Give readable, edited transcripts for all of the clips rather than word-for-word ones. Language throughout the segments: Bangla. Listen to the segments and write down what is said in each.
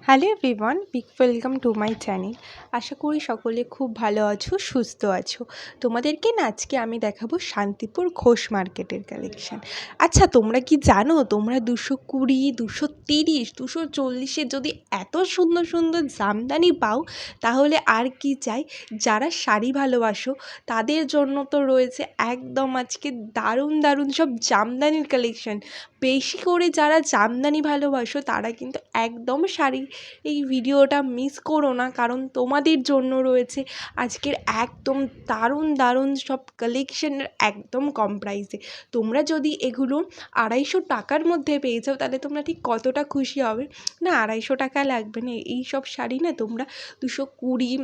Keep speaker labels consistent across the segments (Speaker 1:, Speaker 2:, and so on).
Speaker 1: Hello everyone, big welcome to my channel. আশা করি সকলে খুব ভালো আছো, সুস্থ আছো। তোমাদেরকে না আজকে আমি দেখাবো শান্তিপুর ঘোষ মার্কেটের কালেকশান। আচ্ছা, তোমরা কি জানো তোমরা 220, 230, 240-এ যদি এত সুন্দর সুন্দর জামদানি পাও তাহলে আর কি চাই। যারা শাড়ি ভালোবাসো তাদের জন্য তো রয়েছে একদম আজকে দারুণ দারুণ সব জামদানির কালেকশান। বেশি করে যারা জামদানি ভালোবাসো তারা কিন্তু একদম শাড়ি এই ভিডিওটা মিস করো না, কারণ তোমাদের জন্য রয়েছে আজকের একদম দারুণ দারুণ সব কালেকশনের একদম কম প্রাইসে। তোমরা যদি এগুলো 250 টাকার মধ্যে পেয়ে যাও তাহলে তোমরা ঠিক কতটা খুশি হবে। না, 250 টাকা লাগবে না, এই সব শাড়ি না তোমরা 220,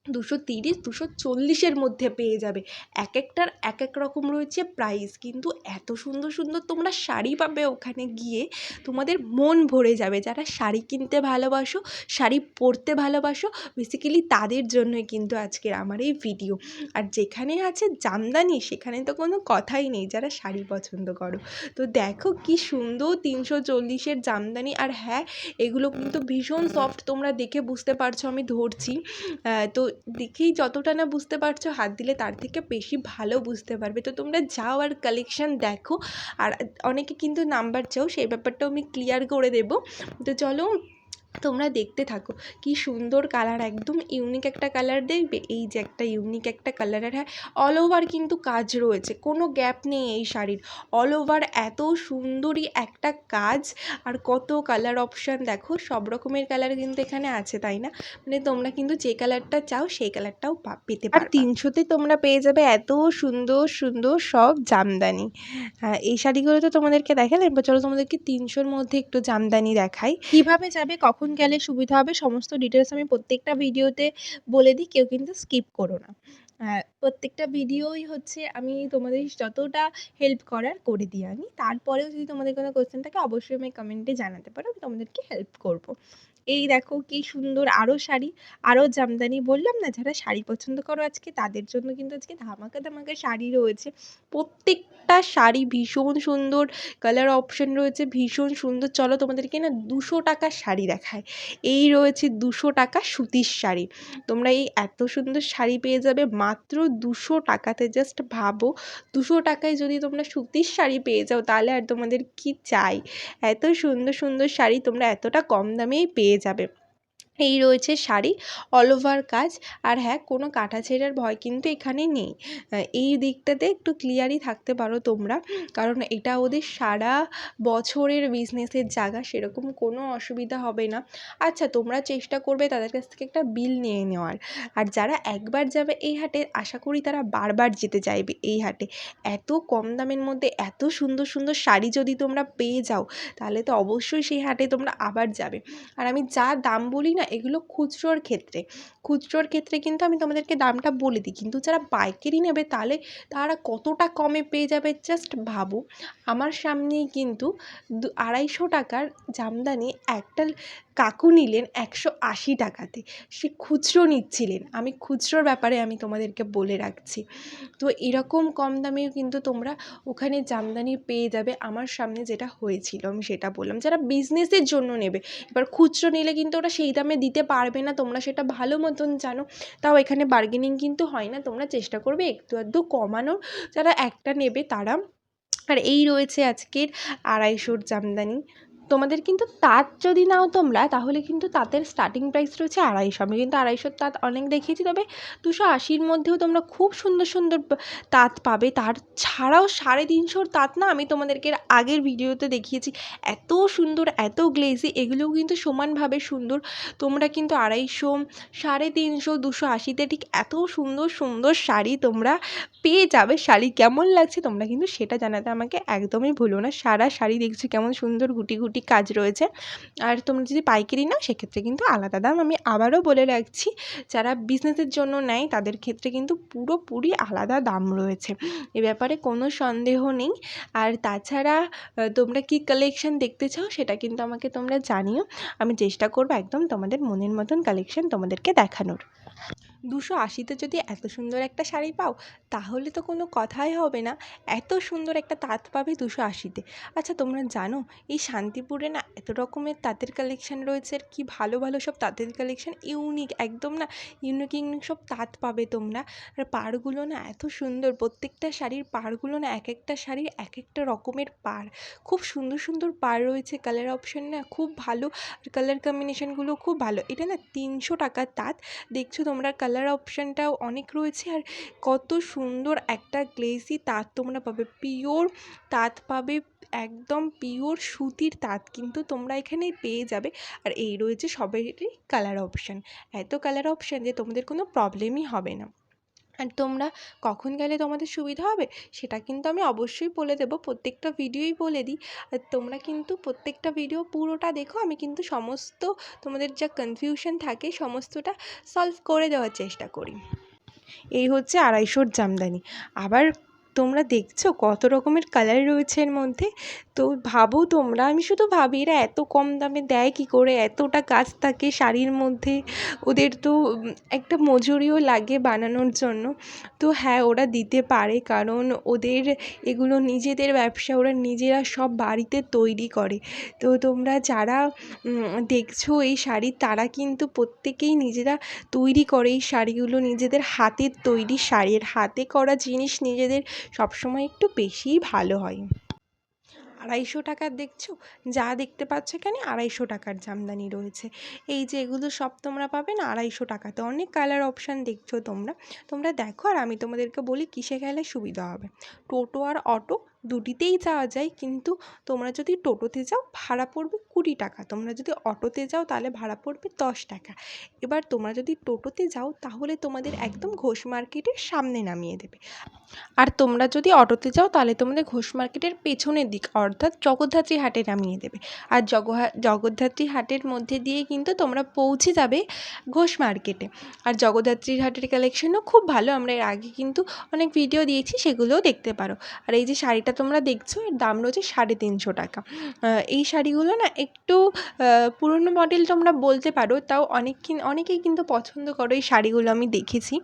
Speaker 1: 230, 240-এর মধ্যে পেয়ে যাবে। এক একটার এক এক রকম রয়েছে প্রাইস, কিন্তু এত সুন্দর সুন্দর তোমরা শাড়ি পাবে ওখানে গিয়ে, তোমাদের মন ভরে যাবে। যারা শাড়ি কিনতে ভালোবাসো, শাড়ি পরতে ভালোবাসো, বেসিক্যালি তাদের জন্যই কিন্তু আজকের আমার এই ভিডিও। আর যেখানে আছে জামদানি সেখানে তো কোনো কথাই নেই, যারা শাড়ি পছন্দ করো। তো দেখো কি সুন্দর 340-এর জামদানি। আর হ্যাঁ, এগুলো কিন্তু ভীষণ সফট, তোমরা দেখে বুঝতে পারছো আমি ধরছি। তো দেখেই যতটা না বুঝতে পারছো, হাত দিলে তার থেকে বেশি ভালো বুঝতে পারবে। তো তোমরা যাও আর কালেকশান দেখো। আর অনেকে কিন্তু নাম্বার চাও, সেই ব্যাপারটাও আমি ক্লিয়ার করে দেবো। তো চলো তোমরা দেখতে থাকো। কি সুন্দর কালার, একদম ইউনিক একটা কালার দেখবে। এই যে একটা ইউনিক একটা কালার। আর হ্যাঁ, অল ওভার কিন্তু কাজ রয়েছে, কোনো গ্যাপ নেই এই শাড়ির। অল ওভার এত সুন্দরই একটা কাজ। আর কত কালার অপশান দেখো, সব রকমের কালার কিন্তু এখানে আছে, তাই না? মানে তোমরা কিন্তু যে কালারটা চাও সেই কালারটাও পেতে পারো। আর 300-তে তোমরা পেয়ে যাবে এত সুন্দর সুন্দর সব জামদানি। এই শাড়িগুলো তো তোমাদেরকে দেখালাম, এবার চলো তোমাদেরকে 300-র মধ্যে একটু জামদানি দেখাই। কিভাবে যাবে, কখন গেলে সুবিধা হবে, সমস্ত ডিটেলস আমি প্রত্যেকটা ভিডিওতে বলে দিই, কেউ কিন্তু স্কিপ করো না। প্রত্যেকটা ভিডিওই হচ্ছে আমি তোমাদের যতটা হেল্প করার করে দিই আমি। তারপরেও যদি তোমাদের কোনো কোয়েশ্চেন থাকে অবশ্যই আমি কমেন্টে জানাতে পারো, আমি তোমাদেরকে হেল্প করব। এই দেখো কি সুন্দর আরও শাড়ি, আরও জামদানি। বললাম না, যারা শাড়ি পছন্দ করো আজকে তাদের জন্য কিন্তু আজকে ধামাকা ধামাকা শাড়ি রয়েছে। প্রত্যেকটা শাড়ি ভীষণ সুন্দর, কালার অপশান রয়েছে ভীষণ সুন্দর। চলো তোমাদেরকে না 200 টাকার শাড়ি দেখায়। এই রয়েছে 200 টাকা সুতির শাড়ি। তোমরা এই এত সুন্দর শাড়ি পেয়ে যাবে মাত্র 200 টাকাতে। জাস্ট ভাবো, 200 টাকায় যদি তোমরা সুতির শাড়ি পেয়ে যাও তাহলে আর তোমাদের কি চাই। এত সুন্দর সুন্দর শাড়ি তোমরা এতটা কম দামেই পেয়ে যাবে। এই রয়েছে শাড়ি, অল ওভার কাজ। আর হ্যাঁ, কোনো কাটাছেঁড়ার ভয় কিন্তু এখানে নেই। এই দিকটাতে একটু ক্লিয়ারই থাকতে পারো তোমরা, কারণ এটা ওদের সারা বছরের বিজনেসের জায়গা, সেরকম কোনো অসুবিধা হবে না। আচ্ছা, তোমরা চেষ্টা করবে তাদের কাছ থেকে একটা বিল নিয়ে নেওয়ার। আর যারা একবার যাবে এই হাটে, আশা করি তারা বারবার যেতে চাইবে এই হাটে। এত কম দামের মধ্যে এত সুন্দর সুন্দর শাড়ি যদি তোমরা পেয়ে যাও তাহলে তো অবশ্যই সেই হাটে তোমরা আবার যাবে। আর আমি যা দাম বলি না, এগুলো খুচরোর ক্ষেত্রে। খুচরোর ক্ষেত্রে কিন্তু আমি তোমাদেরকে দামটা বলে দিই, কিন্তু যারা পাইকারি নেবে তাহলে তারা কতটা কমে পেয়ে যাবে জাস্ট ভাবো। আমার সামনেই কিন্তু 250 টাকার জামদানি একটা কাকু নিলেন 180 টাকাতে। সে খুচরো নিচ্ছিলেন, আমি খুচরোর ব্যাপারে আমি তোমাদেরকে বলে রাখছি। তো এরকম কম দামেও কিন্তু তোমরা ওখানে জামদানি পেয়ে যাবে। আমার সামনে যেটা হয়েছিল আমি সেটা বললাম। যারা বিজনেসের জন্য নেবে, এবার খুচরো নিলে কিন্তু ওরা সেই দামে দিতে পারবে না, তোমরা সেটা ভালো মতন জানো। তাও এখানে বার্গেনিং কিন্তু হয় না, তোমরা চেষ্টা করবে একটু আধটু কমানোর, যারা একটা নেবে তারা। আর এই রয়েছে আজকের 250-র জামদানি। তোমাদের কিন্তু তাঁত যদি নাও তোমরা, তাহলে কিন্তু তাঁতের স্টার্টিং প্রাইস রয়েছে 250। আমি কিন্তু 250-র তাঁত অনেক দেখেছি, তবে 280-র মধ্যেও তোমরা খুব সুন্দর সুন্দর তাঁত পাবে। তার ছাড়াও 350-র তাঁত না আমি তোমাদেরকে আগের ভিডিওতে দেখিয়েছি, এত সুন্দর এত গ্লেজি, এগুলোও কিন্তু সমানভাবে সুন্দর। তোমরা কিন্তু 250, 350, 280-তে ঠিক এত সুন্দর সুন্দর শাড়ি তোমরা পেয়ে যাবে। শাড়ি কেমন লাগছে তোমরা কিন্তু সেটা জানাতে আমাকে একদমই ভুলো না। সারা শাড়ি দেখছি কেমন সুন্দর গুটি গুটি কাজ রয়েছে। আর তোমরা যদি পাইকারি নাও সেক্ষেত্রে কিন্তু আলাদা দাম। আমি আবারও বলে রাখছি, যারা বিজনেসের জন্য নেয় তাদের ক্ষেত্রে কিন্তু পুরোপুরি আলাদা দাম রয়েছে, এ ব্যাপারে কোনো সন্দেহ নেই। আর তাছাড়া তোমরা কি কালেকশন দেখতে চাও সেটা কিন্তু আমাকে তোমরা জানিও, আমি চেষ্টা করবো একদম তোমাদের মনের মতন কালেকশন তোমাদেরকে দেখানোর। 280-তে যদি এত সুন্দর একটা শাড়ি পাও তাহলে তো কোনো কথাই হবে না। এত সুন্দর একটা তাঁত পাবে 280-তে। আচ্ছা, তোমরা জানো এই শান্তি শান্তিপুরে না এত রকমের তাঁতের কালেকশান রয়েছে, আর কি ভালো ভালো সব তাঁতের কালেকশান, ইউনিক একদম না, ইউনিক ইউনিক সব তাঁত পাবে তোমরা। আর পাড়গুলো না এত সুন্দর, প্রত্যেকটা শাড়ির পাড়গুলো না এক একটা শাড়ির এক একটা রকমের পাড়, খুব সুন্দর সুন্দর পাড় রয়েছে। কালার অপশান না খুব ভালো, আর কালার কম্বিনেশানগুলো খুব ভালো। এটা না 300 টাকার তাঁত, দেখছো তোমরা কালার অপশানটাও অনেক রয়েছে। আর কত সুন্দর একটা গ্লেসি তাঁত তোমরা পাবে, পিওর তাঁত পাবে, একদম পিওর সুতির তাঁত কিন্তু তোমরা এখানে পেয়ে যাবে। আর এই রয়েছে সবেরই কালার অপশান, এত কালার অপশান যে তোমাদের কোনো প্রবলেমই হবে না। আর তোমরা কখন গেলে তোমাদের সুবিধা হবে সেটা কিন্তু আমি অবশ্যই বলে দেবো, প্রত্যেকটা ভিডিওই বলে দিই। আর তোমরা কিন্তু প্রত্যেকটা ভিডিও পুরোটা দেখো, আমি কিন্তু সমস্ত তোমাদের যা কনফিউশন থাকে সমস্তটা সলভ করে দেওয়ার চেষ্টা করি। এই হচ্ছে 250-র জামদানি। আবার তোমরা দেখছো কত রকমের কালার রয়েছে এর মধ্যে। তো ভাবো তোমরা, আমি শুধু ভাবি এরা এত কম দামে দেয় কী করে, এতটা কাজ থাকে শাড়ির মধ্যে, ওদের তো একটা মজুরিও লাগে বানানোর জন্য। তো হ্যাঁ, ওরা দিতে পারে, কারণ ওদের এগুলো নিজেদের ব্যবসা, ওরা নিজেরা সব বাড়িতে তৈরি করে। তো তোমরা যারা দেখছো এই শাড়ি, তারা কিন্তু প্রত্যেকেই নিজেরা তৈরি করে এই শাড়িগুলো, নিজেদের হাতের তৈরি শাড়ি। আর হাতে করা জিনিস নিজেদের সবসময় একটু বেশিই ভালো হয়। 250 টাকার দেখছো, যা দেখতে পাচ্ছ এখানে 250 টাকার জামদানি রয়েছে। এই যে এগুলো সব তোমরা পাবে না 250 টাকাতে। অনেক কালার অপশান দেখছো তোমরা, তোমরা দেখো। আর আমি তোমাদেরকে বলি কিসে গেলে সুবিধা হবে। টোটো আর অটো দুটিতেই যাওয়া যায়, কিন্তু তোমরা যদি টোটোতে যাও ভাড়া পড়বে 20 টাকা, তোমরা যদি অটোতে যাও তাহলে ভাড়া পড়বে 10 টাকা। এবার তোমরা যদি টোটোতে যাও তাহলে তোমাদের একদম ঘোষ মার্কেটের সামনে নামিয়ে দেবে, আর তোমরা যদি অটোতে যাও তাহলে তোমাদের ঘোষ মার্কেটের পেছনের দিক অর্থাৎ জগদ্ধাত্রী হাটে নামিয়ে দেবে। আর জগদ্ধাত্রী হাটের মধ্যে দিয়ে কিন্তু তোমরা পৌঁছে যাবে ঘোষ মার্কেটে। আর জগদ্ধাত্রীর হাটের কালেকশনও খুব ভালো, আমরা এর আগে কিন্তু অনেক ভিডিও দিয়েছি, সেগুলোও দেখতে পারো। আর এই যে শাড়িটা তোমরা দেখছো, এর দাম রয়েছে 350 টাকা। এই শাড়িগুলো না একটু পুরনো মডেল তোমরা বলতে পারো, তাও অনেকেই কিন্তু পছন্দ করো এই শাড়িগুলো, আমি দেখেছি।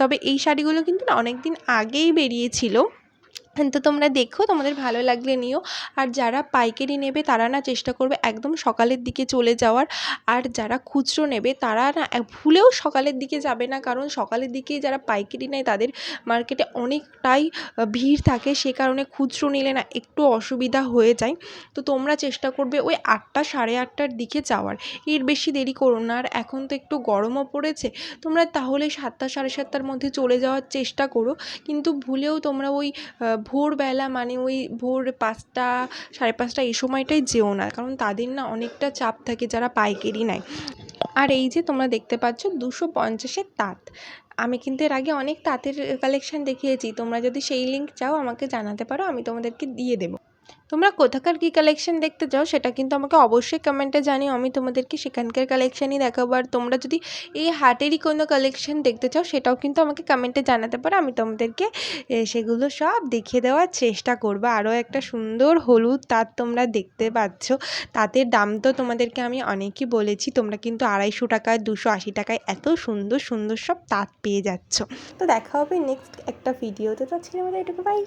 Speaker 1: তবে এই শাড়িগুলো কিন্তু না অনেক দিন আগেই বেরিয়েছিল। তো তোমরা দেখো, তোমাদের ভালো লাগলে নিও। আর যারা পাইকারি নেবে তারা না চেষ্টা করবে একদম সকালের দিকে চলে যাওয়ার। আর যারা খুচরো নেবে তারা না ভুলেও সকালের দিকে যাবে না, কারণ সকালের দিকেই যারা পাইকারি নেয় তাদের মার্কেটে অনেকটাই ভিড় থাকে, সে কারণে খুচরো নিলে না একটু অসুবিধা হয়ে যায়। তো তোমরা চেষ্টা করবে ওই 8টা 8:30টার দিকে যাওয়ার, এর বেশি দেরি করো না। আর এখন তো একটু গরমও পড়েছে, তোমরা তাহলে 7টা 7:30টার মধ্যে চলে যাওয়ার চেষ্টা করো। কিন্তু ভুলেও তোমরা ওই ভোরবেলা মানে ওই ভোর 5টা 5:30 এই সময়টায় যেও না, কারণ তাদের না অনেকটা চাপ থাকে যারা পাইকারি নেয়। আর এই যে তোমরা দেখতে পাচ্ছ 250-এর তাঁত, আমি কিন্তু এর আগে অনেক তাঁতের কালেকশান দেখিয়েছি, তোমরা যদি সেই লিঙ্ক চাও আমাকে জানাতে পারো, আমি তোমাদেরকে দিয়ে দেবো। তোমরা কোথাকার কী কালেকশান দেখতে চাও সেটা কিন্তু আমাকে অবশ্যই কমেন্টে জানিও, আমি তোমাদেরকে সেখানকার কালেকশানই দেখাবো। আর তোমরা যদি এই হাটেরই কোনো কালেকশান দেখতে চাও সেটাও কিন্তু আমাকে কমেন্টে জানাতে পারো, আমি তোমাদেরকে সেগুলো সব দেখিয়ে দেওয়ার চেষ্টা করবো। আরও একটা সুন্দর হলুদ তাঁত তোমরা দেখতে পাচ্ছ, তাঁতের দাম তো তোমাদেরকে আমি অনেকই বলেছি, তোমরা কিন্তু 250 টাকায় 280 টাকায় এত সুন্দর সুন্দর সব তাঁত পেয়ে যাচ্ছ। তো দেখা হবে নেক্সট একটা ভিডিওতে, তো আজকের মতো এটুকু, বাই।